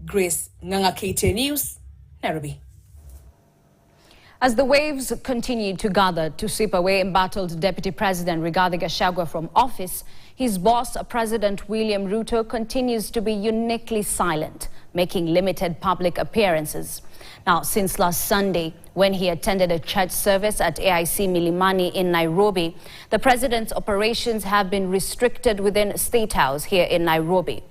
Grace Nganga, KTN News, Nairobi. As the waves continue to gather to sweep away embattled Deputy President Rigathi Gachagua from office, his boss, President William Ruto, continues to be uniquely silent, making limited public appearances. Now, since last Sunday, when he attended a church service at AIC Milimani in Nairobi, the president's operations have been restricted within State House here in Nairobi.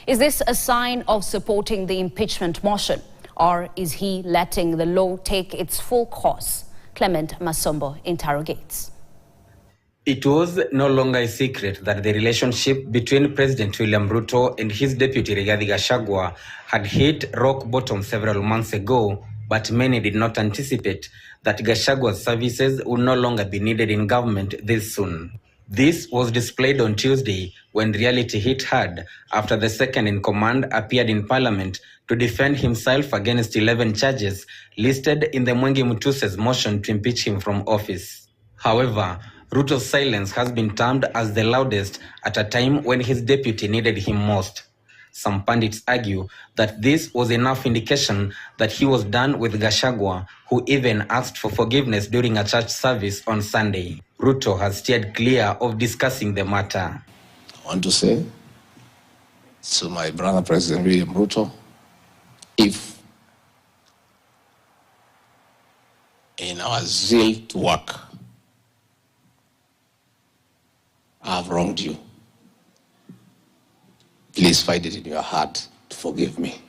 Is this a sign of supporting the impeachment motion? Or is he letting the law take its full course? Clement Masombo interrogates. It was no longer a secret that the relationship between President William Ruto and his deputy Rigathi Gachagua had hit rock bottom several months ago, but many did not anticipate that Gachagua's services would no longer be needed in government this soon. This was displayed on Tuesday when reality hit hard after the second-in-command appeared in Parliament to defend himself against 11 charges listed in the Mwengi Mutuse's motion to impeach him from office. However, Ruto's silence has been termed as the loudest at a time when his deputy needed him most. Some pundits argue that this was enough indication that he was done with Gachagua, who even asked for forgiveness during a church service on Sunday. Ruto has steered clear of discussing the matter. I want to say to my brother President William Ruto, if in our zeal to work, I have wronged you, please find it in your heart to forgive me.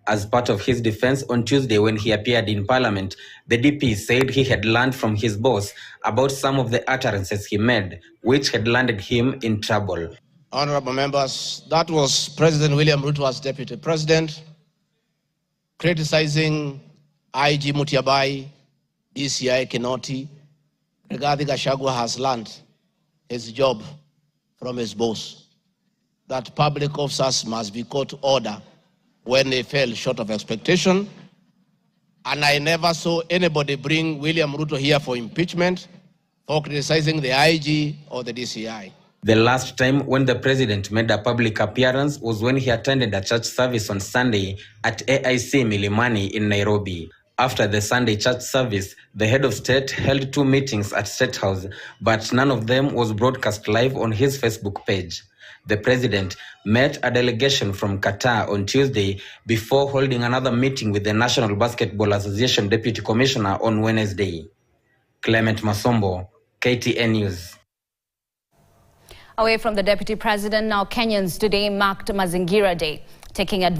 As part of his defense on Tuesday when he appeared in Parliament, the DP said he had learned from his boss about some of the utterances he made, which had landed him in trouble. Honorable members, that was President William Ruto as Deputy President, criticizing IG Mutiabai, DCI Kinoti. Rigathi Gachagua has learned his job from his boss, that public officers must be called to order when they fell short of expectation. And I never saw anybody bring William Ruto here for impeachment, for criticizing the IG or the DCI. The last time when the president made a public appearance was when he attended a church service on Sunday at AIC Milimani in Nairobi. After the Sunday church service, the head of state held 2 meetings at State House, but none of them was broadcast live on his Facebook page. The president met a delegation from Qatar on Tuesday before holding another meeting with the National Basketball Association Deputy Commissioner on Wednesday. Clement Masombo, KTN News. Away from the deputy president, now Kenyans today marked Mazingira Day, taking advantage